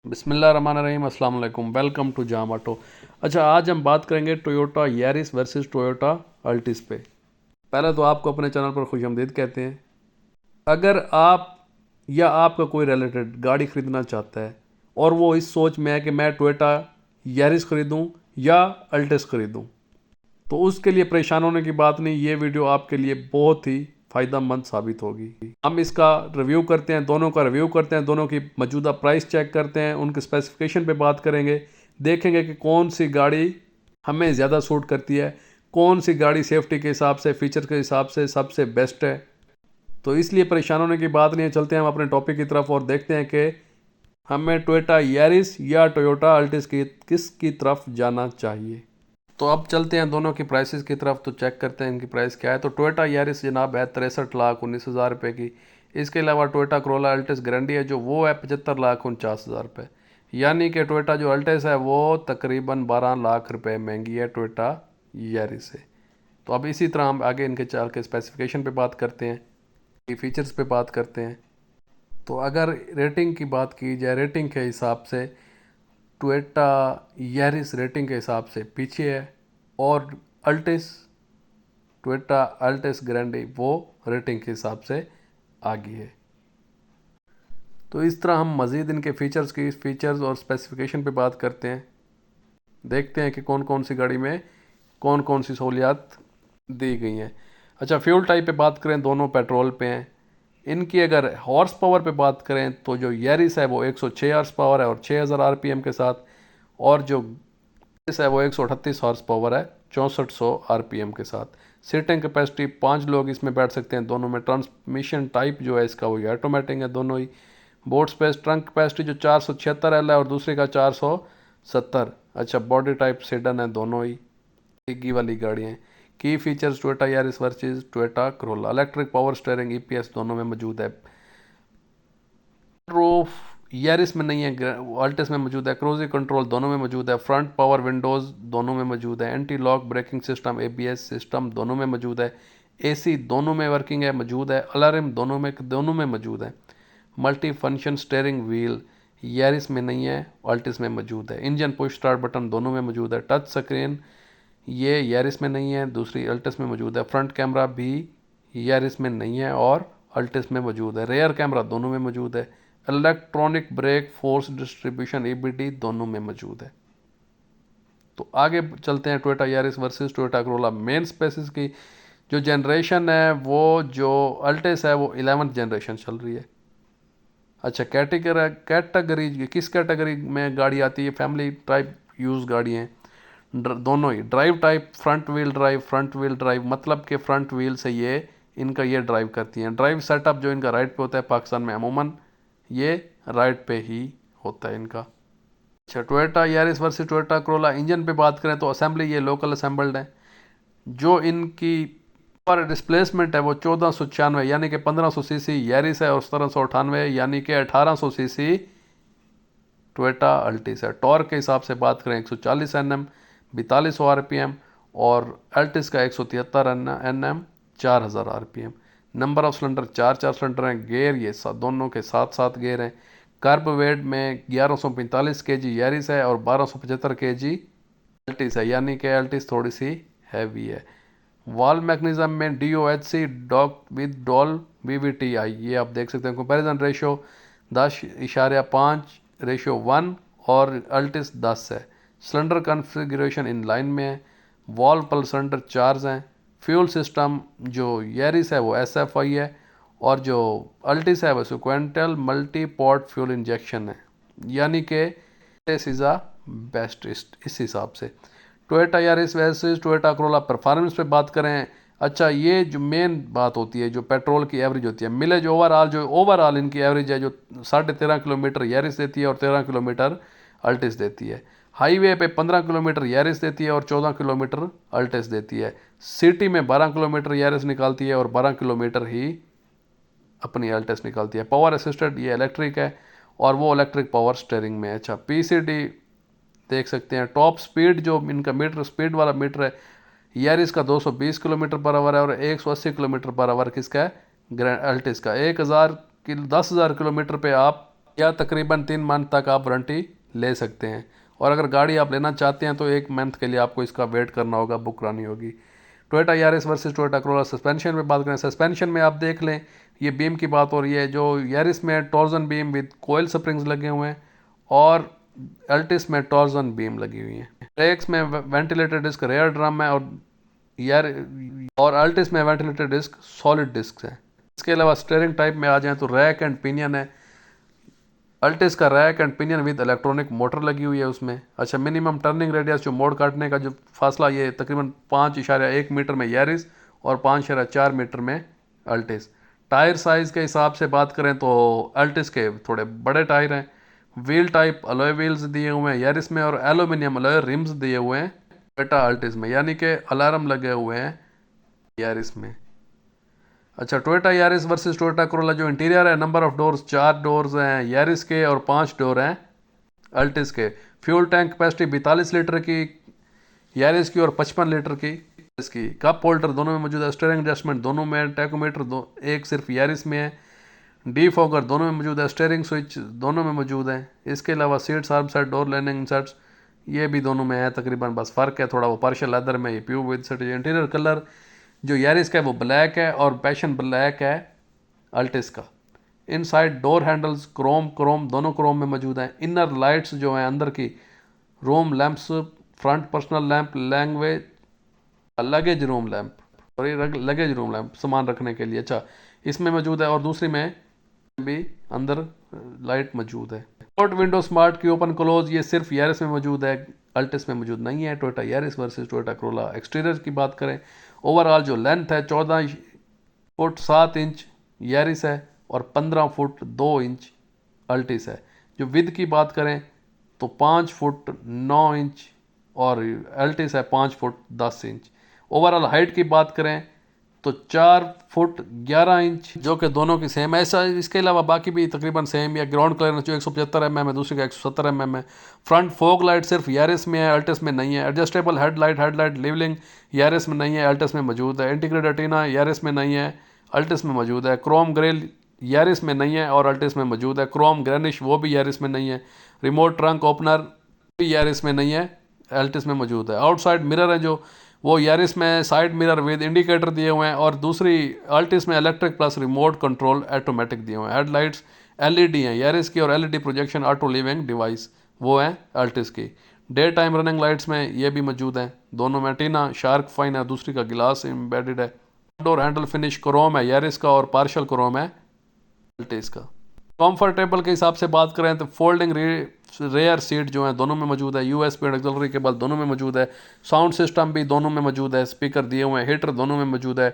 बिस्मिल्लाहिर्रहमानिर्रहीम, अस्सलाम वालेकुम, वेलकम टू जाम ऑटो। अच्छा, आज हम बात करेंगे Toyota Yaris versus Toyota Altis पे। पहले तो आपको अपने चैनल पर खुशामदीद कहते हैं। अगर आप या आपका कोई रिलेटेड गाड़ी ख़रीदना चाहता है और वो इस सोच में है कि मैं टोयोटा यारिस ख़रीदूं या अल्टिस ख़रीदूं, तो उसके लिए परेशान होने की बात नहीं। ये वीडियो आपके लिए बहुत ही फ़ायदेमंद साबित होगी। हम इसका रिव्यू करते हैं, दोनों का रिव्यू करते हैं, दोनों की मौजूदा प्राइस चेक करते हैं, उनके स्पेसिफिकेशन पे बात करेंगे, देखेंगे कि कौन सी गाड़ी हमें ज़्यादा सूट करती है, कौन सी गाड़ी सेफ्टी के हिसाब से, फीचर के हिसाब से सबसे बेस्ट है। तो इसलिए परेशान होने की बात नहीं है। चलते हैं हम अपने टॉपिक की तरफ और देखते हैं कि हमें टोयोटा यारिस या टोयोटा अल्टिस की किसकी तरफ जाना चाहिए। तो अब चलते हैं दोनों की प्राइसेस की तरफ, तो चेक करते हैं इनकी प्राइस क्या है। तो टोयोटा यारिस जनाब है 63,19,000 रुपये की। इसके अलावा टोयोटा करोला अल्टिस ग्रैंडी है जो वो है 75,49,000 रुपये। यानी कि टोयोटा जो अल्टिस है वो तकरीबन 12 लाख रुपए महंगी है टोयोटा यारिस से। तो अब इसी तरह हम आगे इनके चाल के स्पेसिफिकेशन पे बात करते हैं, फीचर्स पे बात करते हैं। तो अगर रेटिंग की बात की जाए, रेटिंग के हिसाब से टोयोटा यारिस रेटिंग के हिसाब से पीछे है और अल्टिस टोयोटा अल्टिस ग्रैंडी वो रेटिंग के हिसाब से आगे है। तो इस तरह हम मज़ीद इनके फीचर्स और स्पेसिफिकेशन पे बात करते हैं, देखते हैं कि कौन कौन सी गाड़ी में कौन कौन सी सहूलियात दी गई हैं। अच्छा, फ्यूल टाइप पे बात करें, दोनों पेट्रोल पे हैं। इनकी अगर हॉर्स पावर पे बात करें तो जो यारिस है वो 106 हॉर्स पावर है और 6000 आरपीएम के साथ, और जो यारिस है वो 138 हॉर्स पावर है 6400 आरपीएम के साथ। सीटिंग कैपेसिटी 5 लोग इसमें बैठ सकते हैं दोनों में। ट्रांसमिशन टाइप जो है इसका वो ऑटोमेटिक है दोनों ही। बोर्ड स्पेस ट्रंक कैपेसिटी जो 476 एल है और दूसरे का 470। अच्छा, बॉडी टाइप सेडन है दोनों ही की वाली गाड़ियाँ हैं। की features Toyota Yaris versus Toyota Corolla, electric power steering EPS दोनों में मौजूद है। रूफ यारिस में नहीं है, अल्टिस में मौजूद है। क्रूज कंट्रोल दोनों में मौजूद है। फ्रंट पावर विंडोज़ दोनों में मौजूद है। Anti lock braking system ABS system दोनों में मौजूद है। एसी दोनों में वर्किंग है मौजूद है। अलार्म दोनों में मौजूद है। Multi function steering wheel Yaris में नहीं है, अल्टिस में मौजूद है। इंजन पुश स्टार्ट बटन दोनों में मौजूद है। टच स्क्रीन ये यारिस में नहीं है, दूसरी अल्टिस में मौजूद है। फ्रंट कैमरा भी यारिस में नहीं है और अल्टिस में मौजूद है। रेयर कैमरा दोनों में मौजूद है। Electronic brake force distribution EBD दोनों में मौजूद है। तो आगे चलते हैं Toyota Yaris versus Toyota Corolla. Main specs की जो जनरेशन है वो जो अल्टिस है वो 11th जनरेशन चल रही है। अच्छा, कैटेगरी किस कैटेगरी में गाड़ी आती है? फैमिली टाइप यूज़ गाड़ी हैं दोनों ही। Drive type front wheel drive मतलब कि फ्रंट व्हील से ये ड्राइव करती हैं। ड्राइव सेटअप जो इनका राइट पे होता है, पाकिस्तान में अमूमन ये राइट पे ही होता है इनका। अच्छा, Toyota Yaris versus Toyota Corolla. Engine पे बात करें तो असेंबली ये लोकल असेंबल्ड है। जो इनकी पर डिस्प्लेसमेंट है वो 1496 यानी कि 1500 सीसी यारिस है और 1798 यानी कि 1800 सीसी टोयोटा अल्टिस है। टॉर्क के हिसाब से बात करें 140 एनएम 4200 आरपीएम और अल्टिस का 173 NM 4000 RPM. Number of cylinder चार सिलेंडर हैं। गेयर ये दोनों के साथ साथ गेयर हैं। कार्ब वेट में 1145 केजी यारिस है और 1275 केजी अल्टिस है, यानी कि अल्टिस थोड़ी सी हैवी है। वॉल मैकेनिज्म में DOHC डॉक विद डॉल VVTi ये आप देख सकते हैं। कंपैरिजन रेशो 10.5:1 और अल्टिस 10 है। सिलेंडर कॉन्फ़िगरेशन इन लाइन में है। वॉल पर सिलेंडर चार्ज हैं। फ्यूल सिस्टम जो यारिस है वो SFI है और जो अल्टिस है वो सिक्वेंटल मल्टी पोर्ट फ्यूल इंजेक्शन है, यानी कि दिस इज़ अ बेस्ट इस हिसाब से। Toyota Yaris versus Toyota Corolla performance पे बात करें। अच्छा, ये जो मेन बात होती है जो पेट्रोल की एवरेज होती है, मिलेज ओवरऑल इनकी एवरेज है जो 13.5 किलोमीटर यारिस देती है और 13 किलोमीटर अल्टिस देती है। हाईवे पे 15 किलोमीटर यारिस देती है और 14 किलोमीटर अल्टिस देती है। सिटी में 12 किलोमीटर यारिस निकालती है और 12 किलोमीटर ही अपनी अल्टिस निकालती है। पावर असिस्टेड ये इलेक्ट्रिक है और वो इलेक्ट्रिक पावर स्टीयरिंग में है। अच्छा, PCD देख सकते हैं। टॉप स्पीड जो इनका मीटर स्पीड वाला मीटर है यारिस का 220 किलोमीटर पर आवर है और 180 किलोमीटर पर आवर किसका है? ग्रैंड अल्टिस का। 10,000 किलोमीटर पे आप या तकरीबन 3 मंथ तक आप वारंटी ले सकते हैं। और अगर गाड़ी आप लेना चाहते हैं तो 1 मंथ के लिए आपको इसका वेट करना होगा, बुक करानी होगी। Toyota Yaris versus Toyota Corolla. Suspension में बात करें, सस्पेंशन में आप देख लें, ये बीम की बात हो रही है। जो यारिस में torsion beam with coil springs लगे हुए हैं और अल्टिस में टॉर्जन बीम लगी हुई है। ब्रेक्स में वेंटिलेटेड डिस्क रेयर ड्रम है और अल्टिस में वेंटिलेटेड डिस्क सॉलिड डिस्क है। इसके अलावा स्टीयरिंग टाइप में आ जाएं तो रैक एंड पिनियन है। अल्टिस का rack and pinion with electronic motor लगी हुई है उसमें। अच्छा, मिनिमम टर्निंग रेडियस जो मोड़ काटने का जो फासला, ये तकरीबन 5.1 मीटर में यारिस और 5.4 मीटर में अल्टिस। टायर साइज़ के हिसाब से बात करें तो अल्टिस के थोड़े बड़े टायर हैं। व्हील टाइप अलॉय व्हील्स दिए हुए हैं यारिस में और एल्यूमिनियम अलॉय रिम्स दिए हुए हैं बेटा अल्टिस में, यानी कि अलार्म लगे हुए हैं यारिस में। अच्छा, Toyota Yaris versus Toyota Corolla. जो इंटीरियर है, नंबर ऑफ डोर्स 4 डोर्स हैं यारिस के और 5 डोर हैं अल्टिस के। फ्यूल टैंक कैपेसिटी 42 लीटर की यारिस की और 55 लीटर की इसकी। कप होल्डर दोनों में मौजूद है। स्टीयरिंग एडजस्टमेंट दोनों में। टैकोमीटर एक सिर्फ यारिस में है। डी फॉगर दोनों में मौजूद है। स्टीयरिंग स्विच दोनों में मौजूद है। इसके अलावा seats armrest, door landing sets ये भी दोनों में है तकरीबन, बस फ़र्क है थोड़ा वो पार्शियल लेदर में, ये pure with set. Interior colour जो यारिस का है वो ब्लैक है और पैशन ब्लैक है अल्टिस का। इनसाइड डोर हैंडल्स क्रोम दोनों क्रोम में मौजूद हैं। इनर लाइट्स जो हैं अंदर की, room lamps, front personal lamp, luggage room lamp, और लगेज रूम लैंप सामान रखने के लिए, अच्छा इसमें मौजूद है। और दूसरी में भी अंदर लाइट मौजूद है। स्पोर्ट विंडो स्मार्ट की ओपन क्लोज ये सिर्फ यारिस में मौजूद है, अल्टिस में मौजूद नहीं है। Toyota Yaris versus Toyota Corolla. Exterior की बात करें, ओवरऑल जो लेंथ है 14 फुट 7 इंच यारिस है और 15 फुट 2 इंच अल्टिस है। जो विद की बात करें तो 5 फुट 9 इंच और अल्टिस है 5 फुट 10 इंच। ओवरऑल हाइट की बात करें तो 4 फुट 11 इंच, जो कि दोनों की सेम है। ऐसा इसके अलावा बाकी भी तकरीबन सेम, या ग्राउंड क्लियरेंस जो 175 mm है, दूसरी का 170 mm है। फ्रंट फोग लाइट सिर्फ यारिस में है, अल्टिस में नहीं है। एडजस्टेबल हेडलाइट लेवलिंग यारिस में नहीं है, अल्टिस में मौजूद है। इंटीग्रेटेड रेटिना यारिस में नहीं है, अल्टिस में मौजूद है। क्रोम ग्रिल यारिस में नहीं है और अल्टिस में मौजूद है। क्रोम ग्रेनिश वो भी यारिस में नहीं है। रिमोट ट्रंक ओपनर भी यारिस में नहीं है, अल्टिस में मौजूद है। आउटसाइड मिरर है जो वो यारिस में साइड मिरर विद इंडिकेटर दिए हुए हैं और दूसरी अल्टिस में electric plus remote control automatic दिए हुए हैं। हेडलाइट्स एलईडी हैं यारिस की और LED projection auto living device वो है अल्टिस की। डे टाइम रनिंग लाइट्स में ये भी मौजूद हैं दोनों में। टीना शार्क फाइन है, दूसरी का गिलास एम्बेडेड है। डोर हैंडल फिनिश क्रोम है यारिस का और पार्शियल क्रोम है अल्टिस का। कंफर्टेबल के हिसाब से बात करें तो फोल्डिंग रेयर सीट जो है दोनों में मौजूद है। यूएसबी और एक्सेलरी केबल दोनों में मौजूद है। साउंड सिस्टम भी दोनों में मौजूद है, स्पीकर दिए हुए हैं। हीटर दोनों में मौजूद है।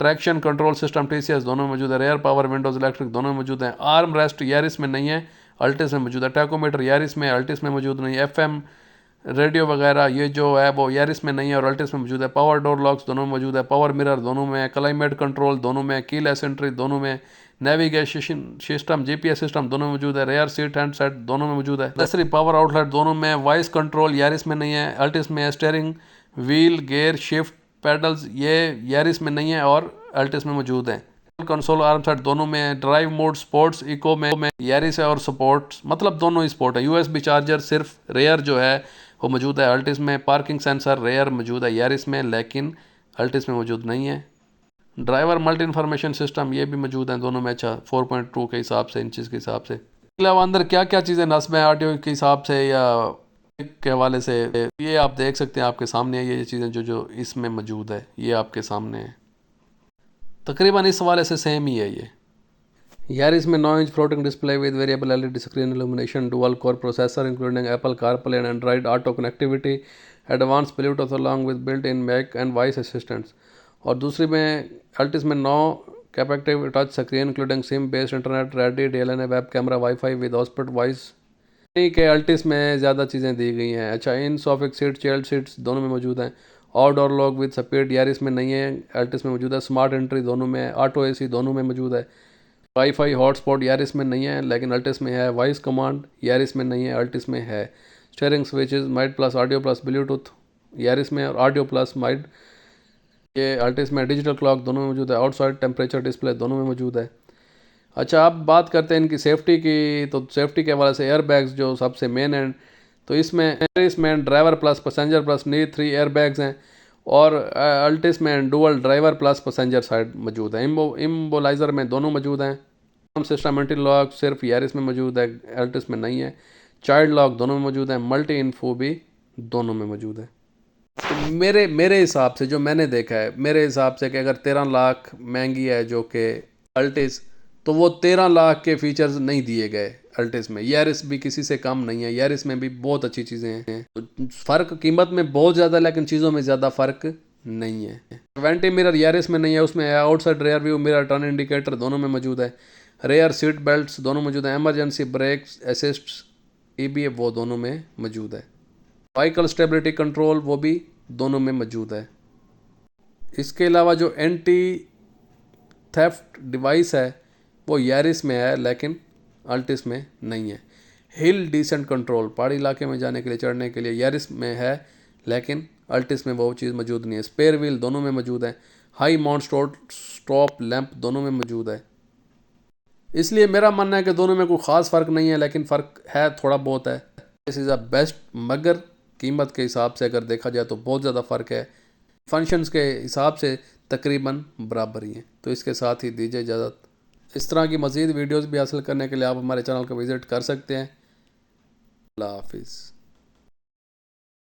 ट्रैक्शन कंट्रोल सिस्टम टीसीएस दोनों में मौजूद है। रेयर पावर विंडोज इलेक्ट्रिक दोनों में मौजूद है। आर्म रेस्ट यारिस में नहीं है, अल्टिस में मौजूद है। टैकोमीटर यारिस में, अल्टिस में मौजूद नहीं है। एफएम रेडियो वगैरह ये जो है वो यारिस में नहीं है और अल्टिस में मौजूद है। पावर डोर लॉक्स दोनों में मौजूद है। पावर मिरर दोनों में है। क्लाइमेट कंट्रोल दोनों में है। कीलेस एंट्री दोनों में। नेविगेशन सिस्टम जीपीएस सिस्टम दोनों में मौजूद है। रेयर सीट हैंड सेट दोनों में मौजूद है। दूसरी पावर आउटलेट दोनों में। वॉइस कंट्रोल यारिस में नहीं है, अल्टिस में है। Steering wheel gear shift paddles ये यारिस में नहीं है और अल्टिस में मौजूद है। कंसोल आर्म सेट दोनों में है। ड्राइव मोड स्पोर्ट्स इको में यारिस है और स्पोर्ट्स मतलब दोनों ही स्पोर्ट है। यूएसबी चार्जर सिर्फ रेयर जो है वो मौजूद है अल्टिस में। पार्किंग सेंसर रेयर मौजूद है यारिस में लेकिन अल्टिस में मौजूद नहीं है। ड्राइवर मल्टी इन्फॉर्मेशन सिस्टम ये भी मौजूद है दोनों में। अच्छा 4.2 के हिसाब से, इंचज़ के हिसाब से। इसके अलावा अंदर क्या क्या चीज़ें नस्ब हैं ऑडियो के हिसाब से या के हवाले से, ये आप देख सकते हैं आपके सामने है। ये चीज़ें जो जो इसमें मौजूद है ये आपके सामने है, तकरीबन इस हवाले से सेम ही है ये। यारिस में 9 inch floating display with variable LED screen illumination, dual core processor including Apple CarPlay and Android Auto connectivity, advance Bluetooth along with built in mic and voice assistants. और दूसरी में अल्टिस में 9 capacitive touch screen including SIM based internet ready DLNA web camera WiFi with hotspot voice. ठीक है, Altis में ज़्यादा चीज़ें दी गई हैं। अच्छा, इन सोफिक सीट चाइल्ड सीट्स दोनों में मौजूद हैं। Outdoor lock with speed Yaris में नहीं है, अल्टिस में मौजूद है। स्मार्ट एंट्री दोनों में है। ऑटो एसी दोनों में मौजूद है। वाईफाई हॉटस्पॉट यारिस में नहीं है लेकिन अल्टिस में है। वॉइस कमांड यारिस में नहीं है, अल्टिस में है। Steering switches might plus audio plus Bluetooth Yaris में और ऑडियो प्लस माइड ये अल्टिस में। डिजिटल क्लॉक दोनों में मौजूद है। आउटसाइड टेम्परेचर डिस्प्ले दोनों में मौजूद है। अच्छा, अब बात करते हैं इनकी सेफ्टी की। तो सेफ्टी के हवाले से एयर बैग्स जो सबसे मेन है, तो इसमें ड्राइवर प्लस पैसेंजर प्लस नी 3 एयर बैग्स हैं, और अल्टिस में dual driver plus passenger side मौजूद है। इम्बोलाइजर में दोनों मौजूद हैं। सिस्टम एंटी लॉक सिर्फ यारिस में मौजूद है, अल्टिस में नहीं है। चाइल्ड लॉक दोनों में मौजूद है, मल्टी इन्फो भी दोनों में मौजूद है। तो मेरे हिसाब से जो मैंने देखा है, मेरे हिसाब से कि अगर 13 लाख महंगी है जो कि अल्टिस, तो वो 13 लाख के फीचर्स नहीं दिए गए अल्टिस में। यारिस भी किसी से कम नहीं है, यारिस में भी बहुत अच्छी चीज़ें हैं। तो फ़र्क कीमत में बहुत ज़्यादा, लेकिन चीज़ों में ज़्यादा फ़र्क नहीं है। वेंटी मिरर यारिस में नहीं है, उसमें outside rear view mirror, turn indicator दोनों में मौजूद है। रेयर सीट बेल्ट्स दोनों मौजूद हैं। एमरजेंसी ब्रेक्स असिस्ट EBA वो दोनों में मौजूद है। व्हीकल स्टेबिलिटी कंट्रोल वो भी दोनों में मौजूद है। इसके अलावा जो एंटी थेफ्ट डिवाइस है वो यारिस में है, लेकिन अल्टिस में नहीं है। हिल डिसेंट कंट्रोल, पहाड़ी इलाके में जाने के लिए, चढ़ने के लिए यारिस में है, लेकिन अल्टिस में वो चीज़ मौजूद नहीं है। स्पेयर व्हील दोनों में मौजूद है। हाई माउंट स्टॉप लैंप दोनों में मौजूद है। इसलिए मेरा मानना है कि दोनों में कोई ख़ास फ़र्क नहीं है, लेकिन फ़र्क है, थोड़ा बहुत है। दिस इज़ अ बेस्ट, मगर कीमत के हिसाब से अगर देखा जाए तो बहुत ज़्यादा फ़र्क है। फंक्शंस के हिसाब से तकरीबन बराबर ही हैं। तो इसके साथ ही दीजिए इजाज़त। इस तरह की मज़ीद वीडियोज़ भी हासिल करने के लिए आप हमारे चैनल को विज़िट कर सकते हैं। अल्लाह हाफिज़।